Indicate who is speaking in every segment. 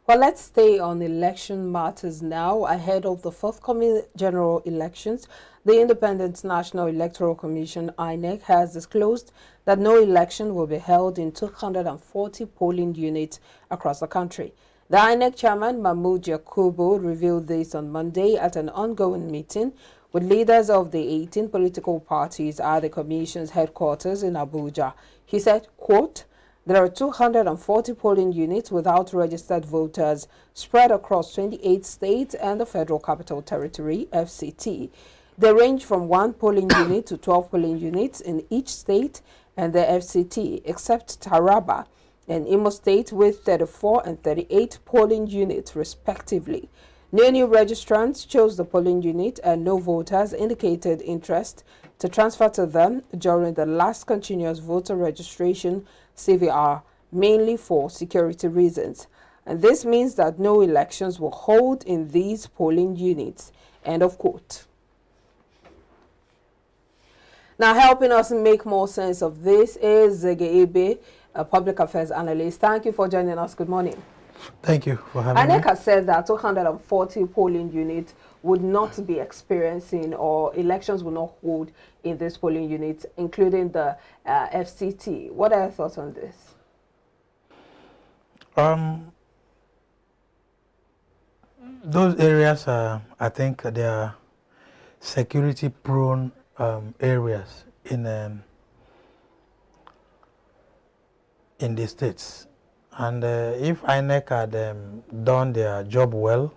Speaker 1: Well, let's stay on election matters now. Ahead of the forthcoming general elections, the Independent National Electoral Commission, INEC, has disclosed that no election will be held in 240 polling units across the country. The INEC Chairman, Mahmood Yakubu, revealed this on Monday at an ongoing meeting with leaders of the 18 political parties at the Commission's headquarters in Abuja. He said, quote, "There are 240 polling units without registered voters spread across 28 states and the Federal Capital Territory, FCT. They range from 1 polling unit to 12 polling units in each state and the FCT, except Taraba and Imo State with 34 and 38 polling units respectively. No new registrants chose the polling unit and no voters indicated interest to transfer to them during the last continuous voter registration CVR, mainly for security reasons. And this means that no elections will hold in these polling units." End of quote. Now, helping us make more sense of this is Zege, a public affairs analyst. Thank you for joining us. Good morning.
Speaker 2: Thank you for having me.
Speaker 1: INEC has said that 240 polling units would not be experiencing or elections will not hold in this polling unit, including the FCT. What are your thoughts on this?
Speaker 2: Those areas are, I think, they are security-prone areas in the states. And if INEC had done their job well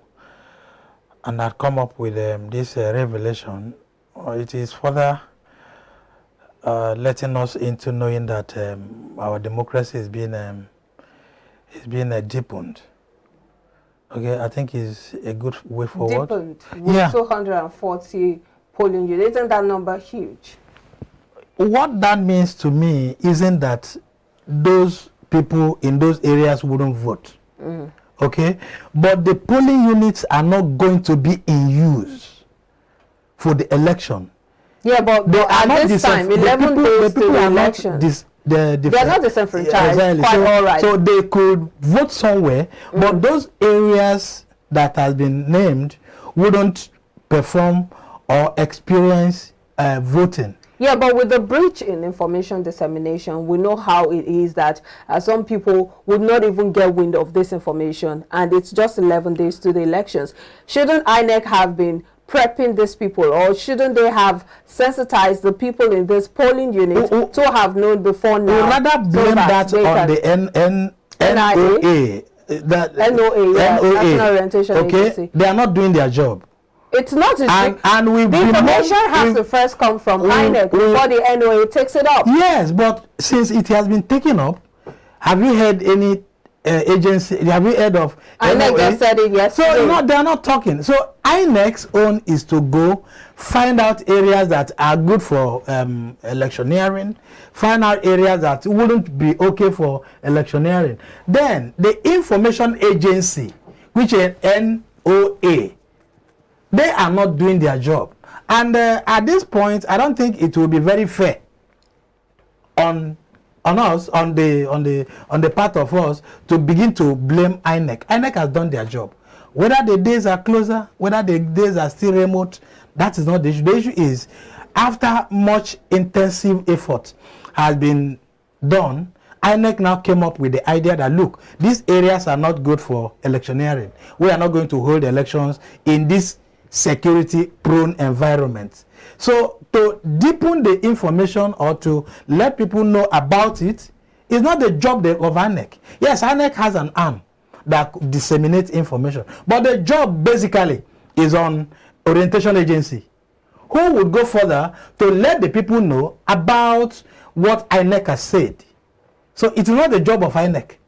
Speaker 2: and had come up with this revelation, it is further letting us into knowing that our democracy is being deepened. Okay, I think is a good way forward.
Speaker 1: Deepened with 240 polling units. Isn't that number huge?
Speaker 2: What that means to me isn't that those people in those areas wouldn't vote. Okay, but the polling units are not going to be in use for the election.
Speaker 1: Yeah, but at this time, 11 days to the election, they are not disenfranchised.
Speaker 2: Exactly.
Speaker 1: Quite all right.
Speaker 2: So they could vote somewhere, but those areas that has been named wouldn't perform or experience voting.
Speaker 1: Yeah, but with the breach in information dissemination, we know how it is that some people would not even get wind of this information, and it's just 11 days to the elections. Shouldn't INEC have been prepping these people, or shouldn't they have sensitized the people in this polling unit to have known before now?
Speaker 2: We rather blame that on the NOA.
Speaker 1: National Orientation Agency.
Speaker 2: They are not doing their job.
Speaker 1: It's not.
Speaker 2: And the
Speaker 1: information has to first come from INEC before the NOA takes it up.
Speaker 2: Yes, but since it has been taken up, have you heard any agency? Have you heard of
Speaker 1: INEC? Just said it yesterday.
Speaker 2: So they are not talking. So INEC's own is to go find out areas that are good for electioneering, find out areas that wouldn't be okay for electioneering. Then the information agency, which is NOA, they are not doing their job. And at this point, I don't think it will be very fair on us, on the part of us, to begin to blame INEC. INEC has done their job. Whether the days are closer, whether the days are still remote, that is not the issue. The issue is, after much intensive effort has been done, INEC now came up with the idea that, look, these areas are not good for electioneering. We are not going to hold elections in this security-prone environment. So to deepen the information or to let people know about it is not the job of INEC. Yes, INEC has an arm that disseminates information, but the job basically is on orientation agency, who would go further to let the people know about what INEC has said. So it is not the job of INEC.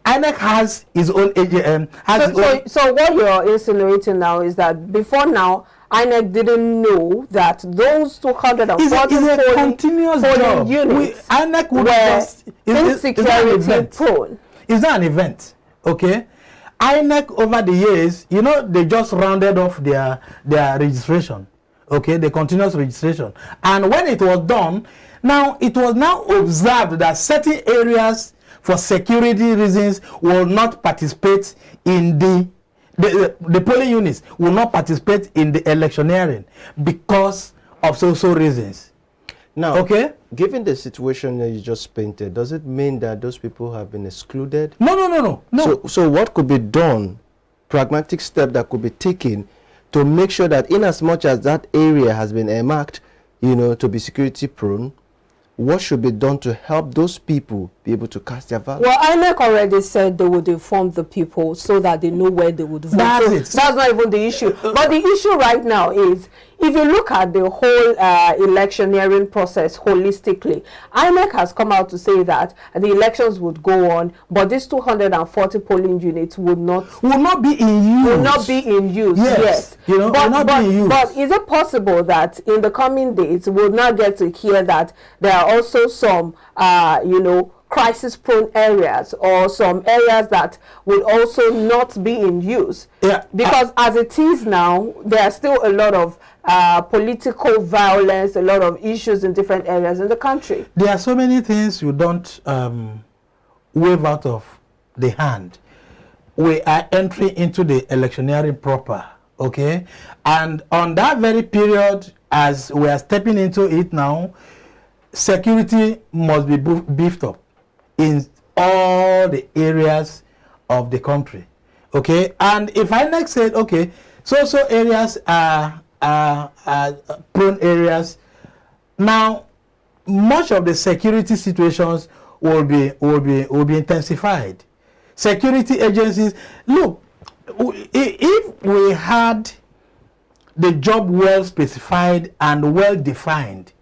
Speaker 2: INEC has his own
Speaker 1: So what you're insinuating now is that before now, INEC didn't know that those 240 polling units
Speaker 2: INEC would
Speaker 1: were insecurity prone.
Speaker 2: It's not an event, okay? INEC over the years, you know, they just rounded off their registration, okay, the continuous registration. And when it was done, now it was now observed that certain areas for security reasons will not participate in the polling units will not participate in the electioneering because of so reasons.
Speaker 3: Now,
Speaker 2: okay,
Speaker 3: given the situation that you just painted, does it mean that those people have been excluded?
Speaker 2: No.
Speaker 3: So what could be done, pragmatic step that could be taken to make sure that in as much as that area has been earmarked, to be security prone, what should be done to help those people be able to cast their vote?
Speaker 1: Well, INEC already said they would inform the people so that they know where they would vote.
Speaker 2: That's
Speaker 1: not even the issue. But the issue right now is, if you look at the whole electioneering process holistically, INEC has come out to say that the elections would go on, but these 240 polling units will not
Speaker 2: be in use.
Speaker 1: Will not be in use. Yes.
Speaker 2: Will not be in use.
Speaker 1: But is it possible that in the coming days we'll now get to hear that there are also some crisis-prone areas, or some areas that would also not be in use?
Speaker 2: Yeah.
Speaker 1: Because as it is now, there are still a lot of political violence, a lot of issues in different areas in the country.
Speaker 2: There are so many things you don't wave out of the hand. We are entering into the electioneering proper, okay? And on that very period, as we are stepping into it now, security must be beefed up in all the areas of the country, okay? And if INEC said, okay, so areas are prone areas, now much of the security situations will be intensified. Security agencies, look, if we had the job well specified and well defined,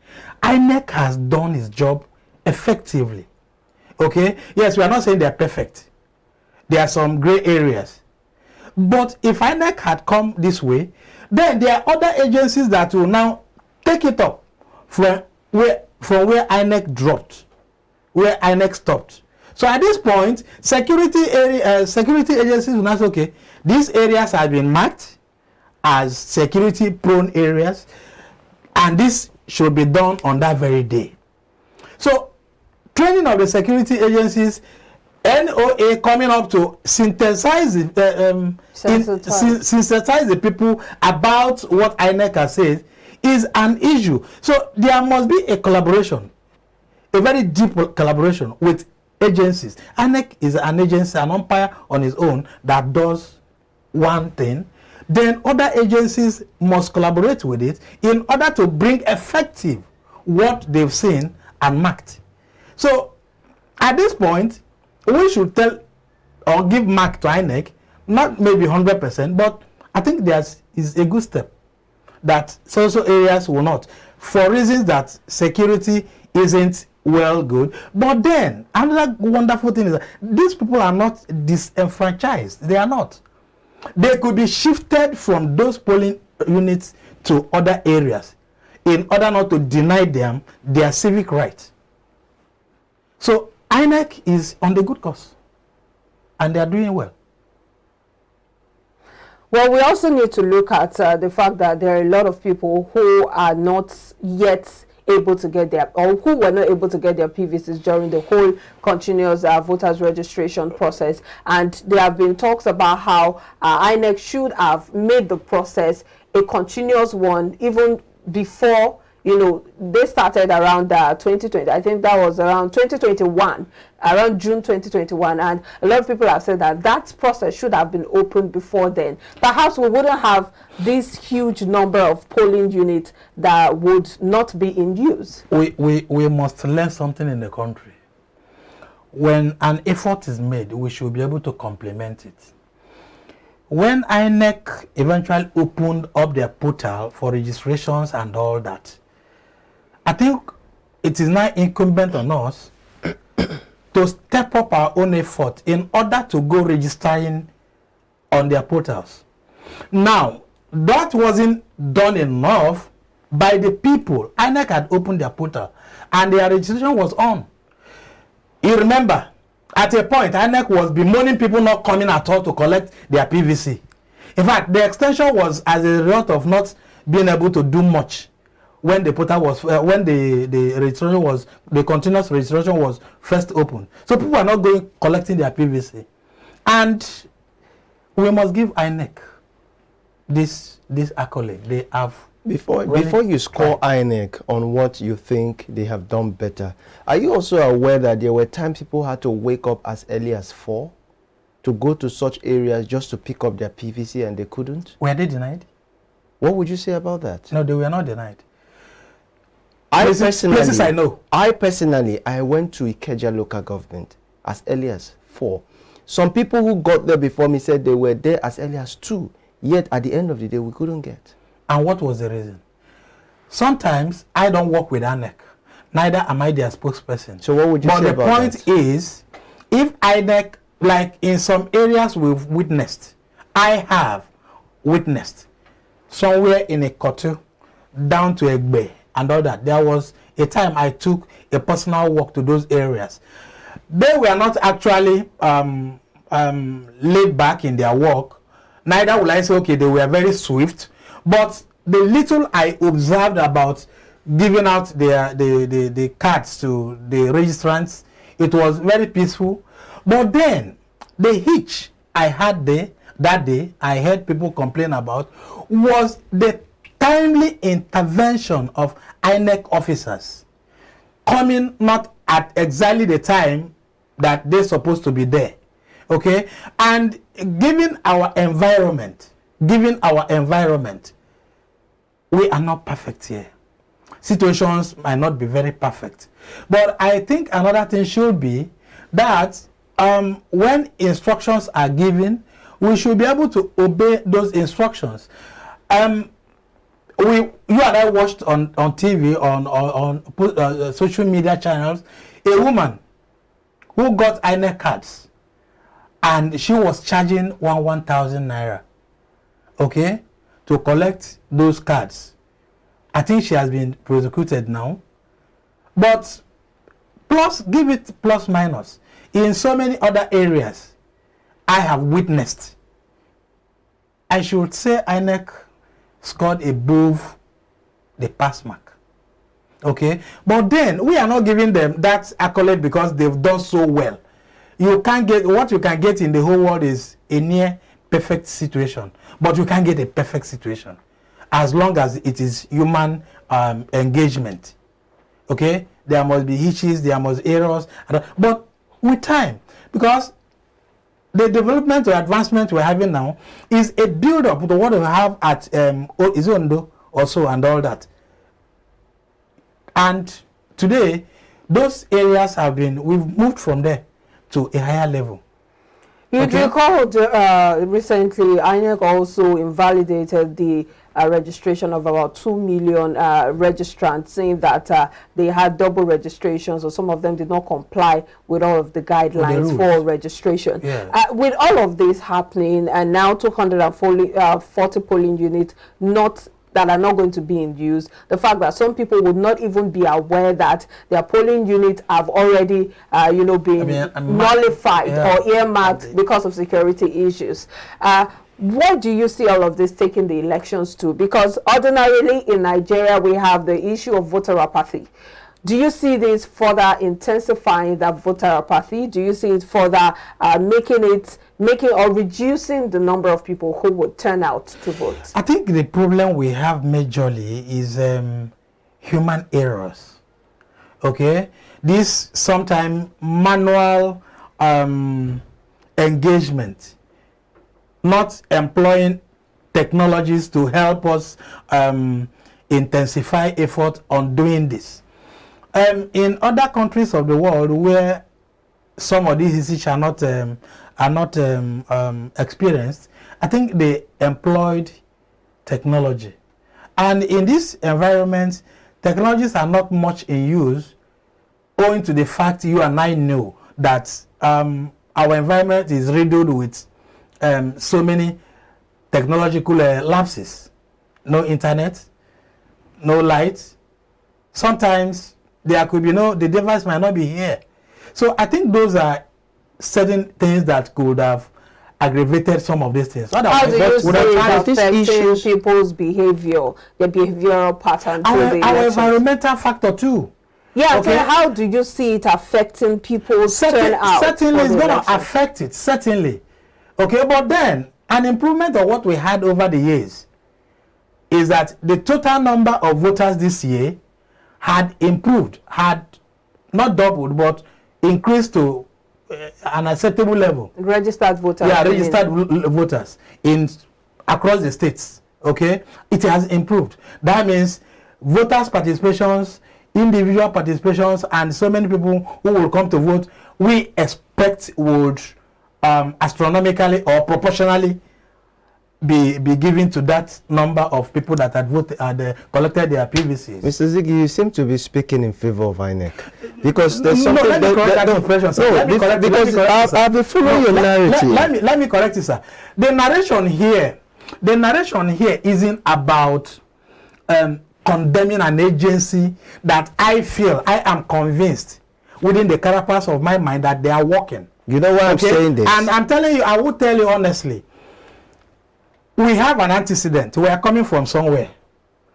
Speaker 2: INEC has done its job effectively. Okay, yes, we are not saying they are perfect. There are some gray areas. But if INEC had come this way, then there are other agencies that will now take it up from where INEC dropped, where INEC stopped. So at this point, security agencies will now say, okay, these areas have been marked as security prone areas, and this should be done on that very day. So training of the security agencies, NOA coming up to synthesize the people about what INEC has said is an issue. So there must be a collaboration, a very deep collaboration with agencies. INEC is an agency, an umpire on its own that does one thing. Then other agencies must collaborate with it in order to bring effective what they've seen and marked. So at this point, we should tell or give mark to INEC, not maybe 100%, but I think is a good step that social areas will not, for reasons that security isn't well good. But then another wonderful thing is that these people are not disenfranchised. They are not. They could be shifted from those polling units to other areas in order not to deny them their civic rights. So INEC is on the good course, and they are doing well.
Speaker 1: Well, we also need to look at the fact that there are a lot of people who are not yet able to get their, or who were not able to get their PVCs during the whole continuous voters registration process. And there have been talks about how INEC should have made the process a continuous one even before, they started around 2020. I think that was around 2021, around June 2021. And a lot of people have said that process should have been opened before then. Perhaps we wouldn't have this huge number of polling units that would not be in use.
Speaker 2: We must learn something in the country. When an effort is made, we should be able to complement it. When INEC eventually opened up their portal for registrations and all that, I think it is now incumbent on us to step up our own effort in order to go registering on their portals. Now, that wasn't done enough by the people. INEC had opened their portal and their registration was on. You remember, at a point, INEC was bemoaning people not coming at all to collect their PVC. In fact, the extension was as a result of not being able to do much when the portal was, when the registration was, the continuous registration was first opened. So people are not going collecting their PVC. And we must give INEC this accolade. They have
Speaker 3: Before you score INEC on what you think they have done better, are you also aware that there were times people had to wake up as early as 4 to go to such areas just to pick up their PVC and they couldn't?
Speaker 2: Were they denied?
Speaker 3: What would you say about that?
Speaker 2: No, they were not denied.
Speaker 3: Places
Speaker 2: I know.
Speaker 3: I personally, I went to Ikeja local government as early as 4. Some people who got there before me said they were there as early as 2. Yet at the end of the day, we couldn't get.
Speaker 2: And what was the reason? Sometimes I don't work with INEC. Neither am I their spokesperson.
Speaker 3: So what would you say about that?
Speaker 2: But the point is, if INEC, like in some areas we've witnessed, I have witnessed somewhere in a Kotu, down to Egbe and all that. There was a time I took a personal walk to those areas. They were not actually laid back in their work. Neither will I say, okay, they were very swift. But the little I observed about giving out the cards to the registrants, it was very peaceful. But then, the hitch I had that day, I heard people complain about, was the timely intervention of INEC officers coming not at exactly the time that they're supposed to be there. Okay? And given our environment, we are not perfect here. Situations might not be very perfect. But I think another thing should be that when instructions are given, we should be able to obey those instructions. You and I watched on TV, on social media channels, a woman who got INEC cards, and she was charging 1,000 naira, okay, to collect those cards. I think she has been prosecuted now. But give it plus minus. In so many other areas I have witnessed, I should say INEC scored above the pass mark. Okay? But then we are not giving them that accolade because they've done so well. You can't get what you can get in the whole world is a near perfect situation, but you can't get a perfect situation as long as it is human engagement. Okay, there must be hitches, there must errors, but with time, because the development or advancement we're having now is a build-up to what we have at Izondo also and all that. And today, those areas we've moved from there to a higher level.
Speaker 1: You recalled recently, INEC also invalidated the registration of about 2 million registrants, saying that they had double registrations, or some of them did not comply with all of the guidelines for registration. Yeah. With all of this happening, and now 240 polling units that are not going to be in use, the fact that some people would not even be aware that their polling units have already been nullified or earmarked because of security issues. What do you see all of this taking the elections to? Because ordinarily in Nigeria we have the issue of voter apathy. Do you see this further intensifying that voter apathy? Do you see it further making or reducing the number of people who would turn out to vote?
Speaker 2: I think the problem we have majorly is human errors. Okay, this sometimes manual engagement, not employing technologies to help us intensify effort on doing this. In other countries of the world where some of these issues are not experienced, I think they employed technology. And in this environment, technologies are not much in use, owing to the fact you and I know that our environment is riddled with so many technological lapses. No internet, no light. Sometimes there could be the device might not be here. So I think those are certain things that could have aggravated some of these things.
Speaker 1: How do you see it affecting people's behavior, their behavioral patterns?
Speaker 2: Our environmental factor too.
Speaker 1: Yeah, okay. How do you see it affecting people's turnout?
Speaker 2: Certainly it's going to affect it, certainly. Okay, but then an improvement of what we had over the years is that the total number of voters this year had improved, had not doubled, but increased to an acceptable level.
Speaker 1: Registered voters.
Speaker 2: Yeah, registered voters across the states. Okay, it has improved. That means voters' participations, individual participations, and so many people who will come to vote, we expect would astronomically or proportionally be given to that number of people that had voted and collected their PVCs.
Speaker 3: Mr. Ziggy, you seem to be speaking in favor of INEC because there's something.
Speaker 2: No, let me correct that impression, sir.
Speaker 3: I've been following your narrative.
Speaker 2: Let me correct you, sir. The narration here isn't about condemning an agency that I am convinced within the carapace of my mind that they are working.
Speaker 3: You know why I'm saying this?
Speaker 2: And I'm telling you, I will tell you honestly, we have an antecedent. We are coming from somewhere.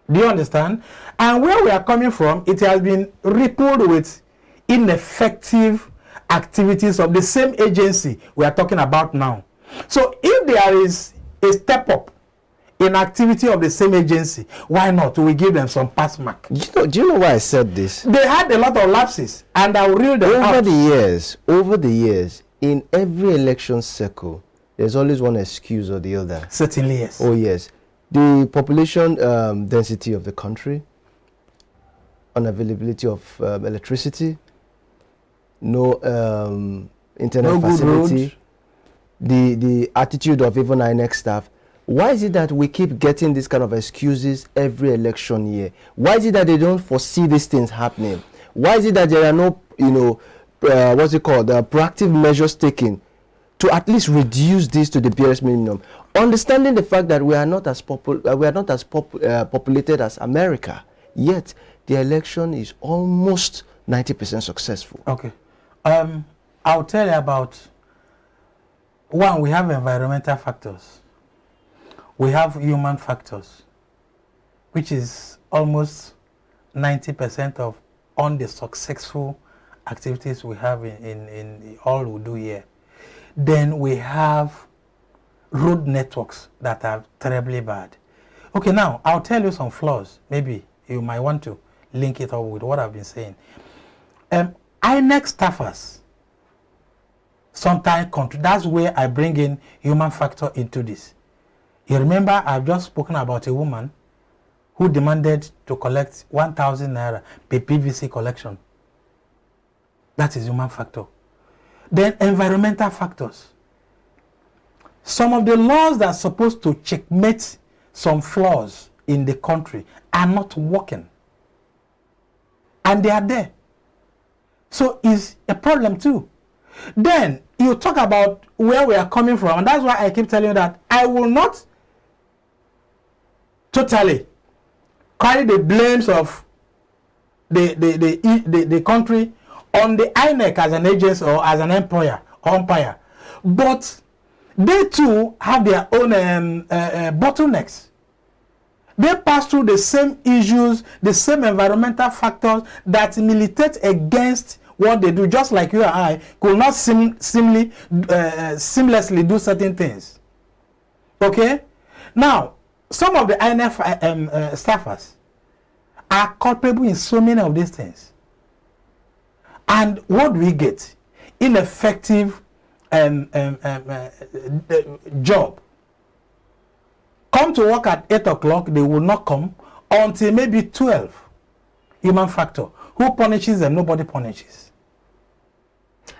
Speaker 2: Do you understand? And where we are coming from, it has been rippled with ineffective activities of the same agency we are talking about now. So if there is a step up in activity of the same agency, why not? We give them some pass mark.
Speaker 3: Do you know why I said this?
Speaker 2: They had a lot of lapses, and I will reel them out.
Speaker 3: Over the years, in every election cycle, there's always one excuse or the other.
Speaker 2: Certainly, yes.
Speaker 3: Oh, yes. The population density of the country, unavailability of electricity, no internet facility, the attitude of even INEC staff. Why is it that we keep getting this kind of excuses every election year? Why is it that they don't foresee these things happening? Why is it that there are no, proactive measures taken to at least reduce this to the barest minimum? Understanding the fact that we are not as populated as America, yet the election is almost 90% successful.
Speaker 2: Okay, I'll tell you about one. We have environmental factors. We have human factors, which is almost 90% of on the successful activities we have in all we do here. Then we have road networks that are terribly bad. Okay, now I'll tell you some flaws. Maybe you might want to link it up with what I've been saying. INEC staffers sometimes that's where I bring in human factor into this. You remember I've just spoken about a woman who demanded to collect 1,000 naira per PVC collection. That is human factor. Then environmental factors. Some of the laws that are supposed to checkmate some flaws in the country are not working. And they are there. So it's a problem too. Then you talk about where we are coming from, and that's why I keep telling you that I will not totally carry the blames of the country on the INEC as an agency or as an employer or umpire, but they too have their own bottlenecks. They pass through the same issues, the same environmental factors that militate against what they do, just like you and I could not seamlessly do certain things. Okay? Now, some of the INEC staffers are culpable in so many of these things. And what do we get? Ineffective job. Come to work at 8 o'clock, they will not come until maybe 12. Human factor. Who punishes them? Nobody punishes.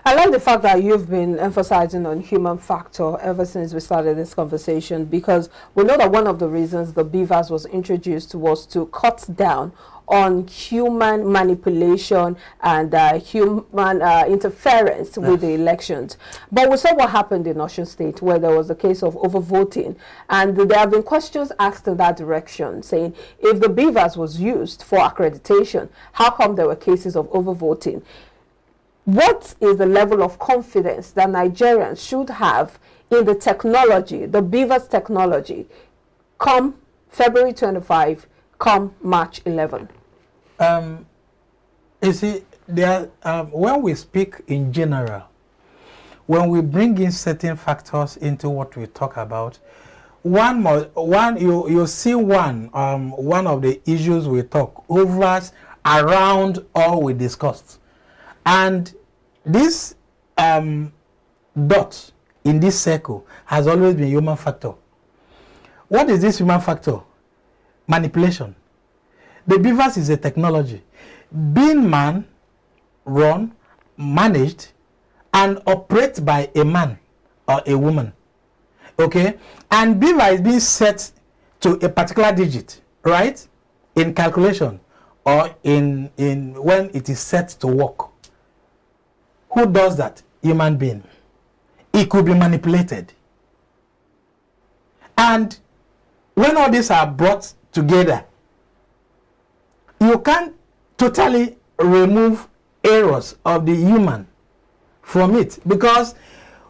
Speaker 1: I like the fact that you've been emphasizing on human factor ever since we started this conversation, because we know that one of the reasons the BVAS was introduced was to cut down on human manipulation and human interference with the elections. But we saw what happened in Osun State, where there was a case of overvoting, and there have been questions asked in that direction, saying if the BVAS was used for accreditation, how come there were cases of overvoting? What is the level of confidence that Nigerians should have in the technology, the BVAS technology, come February 25, come March 11?
Speaker 2: You see, there, when we speak in general, when we bring in certain factors into what we talk about, you see one of the issues we talk hovers around all we discussed, and this dot in this circle has always been human factor. What is this human factor? Manipulation. The beavers is a technology being run, managed, and operated by a man or a woman. Okay, and beaver is being set to a particular digit, right, in calculation or in when it is set to work. Who does that? Human being. It could be manipulated. And when all these are brought together, you can't totally remove errors of the human from it, because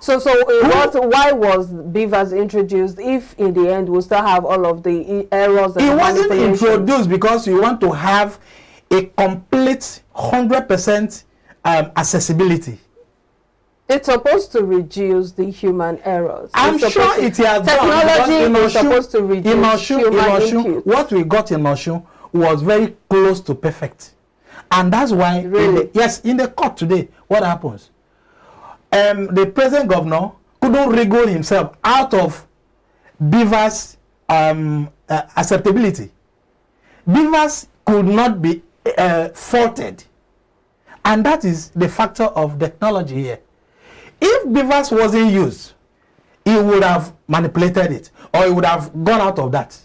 Speaker 1: why was beavers introduced if in the end we'll still have all of the errors and
Speaker 2: it wasn't introduced because you want to have a complete 100% accessibility.
Speaker 1: It's supposed to reduce the human errors.
Speaker 2: I'm sure it has
Speaker 1: technology is supposed to reduce human input.
Speaker 2: What we got in Osun was very close to perfect, and that's why
Speaker 1: really?
Speaker 2: in the court today, what happens? The present governor couldn't wriggle himself out of beavers' acceptability. Beavers could not be faulted, and that is the factor of technology here. If beavers wasn't used, he would have manipulated it, or he would have gone out of that.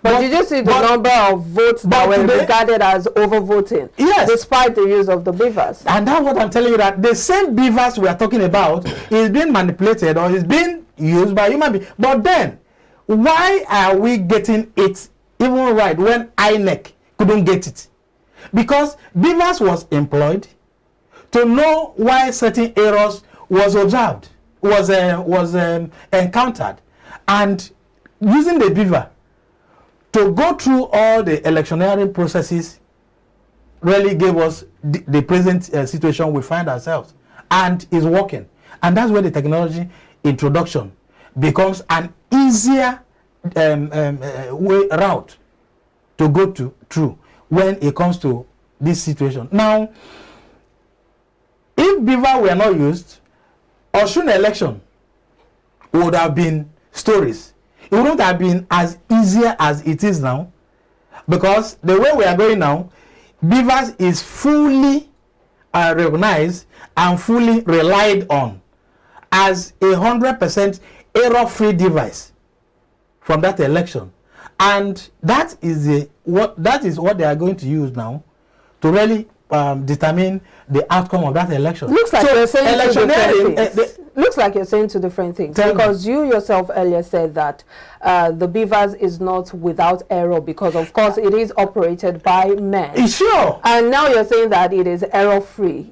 Speaker 1: But did you see the number of votes that were regarded as overvoting?
Speaker 2: Yes.
Speaker 1: Despite the use of the beavers.
Speaker 2: And that's what I'm telling you, that the same beavers we are talking about is being manipulated or is being used by human beings. But then, why are we getting it even right when INEC couldn't get it? Because beavers was employed to know why certain errors was observed, was encountered, and using the beaver to go through all the electioneering processes really gave us the present situation we find ourselves, and is working. And that's where the technology introduction becomes an easier route to go through when it comes to this situation. Now, if beaver were not used, Osun election would have been stories. It wouldn't have been as easy as it is now, because the way we are going now, beavers is fully recognized and fully relied on as 100% error-free device from that election, and that is what they are going to use now to really determine the outcome of that election.
Speaker 1: Looks like you're saying two different things. Looks like you're saying two different things, because you yourself earlier said that the beavers is not without error, because of course it is operated by men.
Speaker 2: Sure.
Speaker 1: And now you're saying that it is error-free.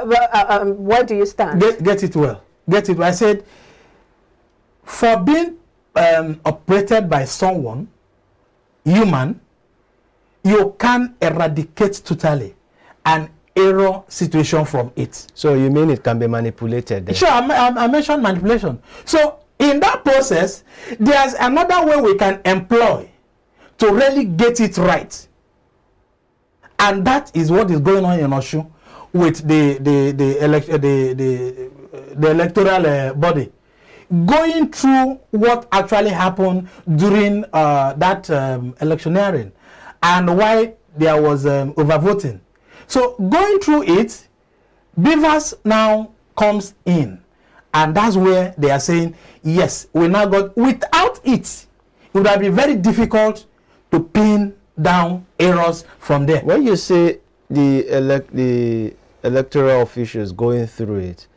Speaker 1: Where do you stand?
Speaker 2: Get it well. Get it well. I said, for being operated by someone, human, you can eradicate totally an error situation from it.
Speaker 3: So you mean it can be manipulated then?
Speaker 2: Sure, I mentioned manipulation. So in that process, there's another way we can employ to really get it right. And that is what is going on in Osun with the electoral body. Going through what actually happened during that electioneering and why there was overvoting. So going through it, beavers now comes in, and that's where they are saying, yes, we now got, without it, it would have been very difficult to pin down errors from there.
Speaker 3: When you say the electoral officials going through it,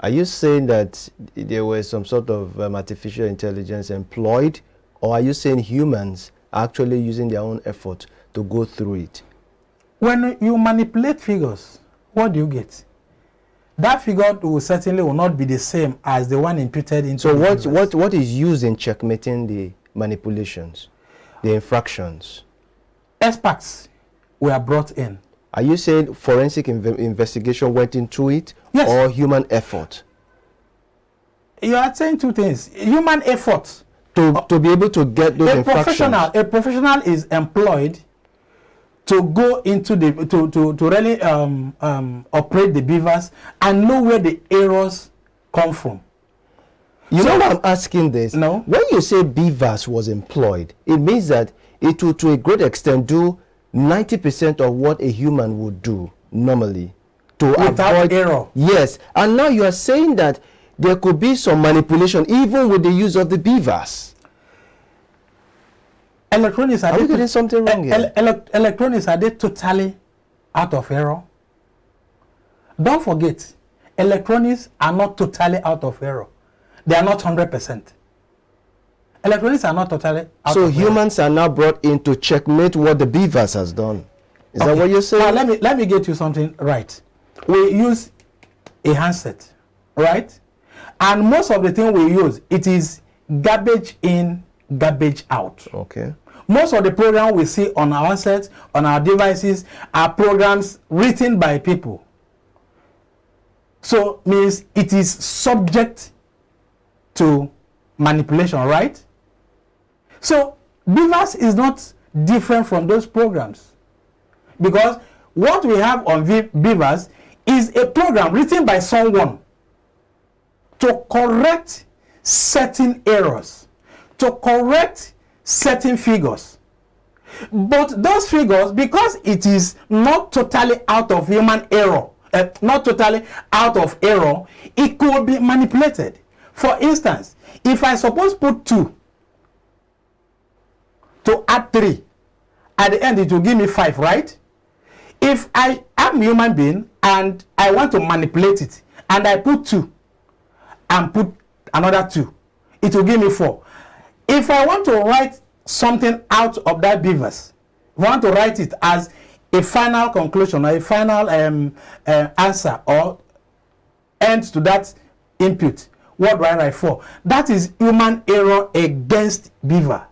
Speaker 3: are you saying that there was some sort of artificial intelligence employed, or are you saying humans are actually using their own effort to go through it?
Speaker 2: When you manipulate figures, what do you get? That figure will certainly not be the same as the one imputed into.
Speaker 3: So what is used in checkmating the manipulations, the infractions?
Speaker 2: Experts were brought in.
Speaker 3: Are you saying forensic investigation went into it,
Speaker 2: yes,
Speaker 3: or human effort?
Speaker 2: You are saying two things. Human effort.
Speaker 3: To be able to get those infractions.
Speaker 2: A professional is employed to go into the to really operate the beavers and know where the errors come from.
Speaker 3: You know why I'm asking this?
Speaker 2: No.
Speaker 3: When you say beavers was employed, it means that it will to a great extent do 90% of what a human would do normally to avoid
Speaker 2: error.
Speaker 3: Yes, and now you are saying that there could be some manipulation even with the use of the beavers.
Speaker 2: Electronics
Speaker 3: are we getting something wrong here?
Speaker 2: Electronics, are they totally out of error? Don't forget, electronics are not totally out of error. They are not 100%. Electronics are not totally out of error. So
Speaker 3: humans are now brought in to checkmate what the beavers has done. Is that what you're saying?
Speaker 2: Now let me get you something right. We use a handset, right? And most of the thing we use, it is garbage in, garbage out.
Speaker 3: Okay.
Speaker 2: Most of the programs we see on our sets, on our devices, are programs written by people. So means it is subject to manipulation, right? So beavers is not different from those programs, because what we have on beavers is a program written by someone to correct certain errors, to correct certain figures. But those figures, because it is not totally out of human error, not totally out of error, it could be manipulated. For instance, if I suppose put 2 to add 3, at the end it will give me 5, right? If I am a human being and I want to manipulate it, and I put 2 and put another 2, it will give me 4. If I want to write something out of that beavers, if I want to write it as a final conclusion or a final answer or end to that input, what do I write for? That is human error against beaver.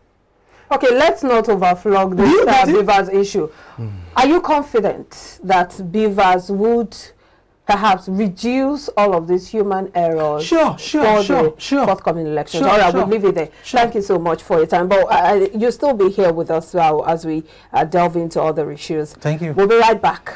Speaker 1: Okay, let's not overflog this beavers issue. Are you confident that beavers would perhaps reduce all of these human errors for the forthcoming elections? All right, we'll leave it there. Thank you so much for your time. But you'll still be here with us now as we delve into other issues.
Speaker 2: Thank you.
Speaker 1: We'll be right back.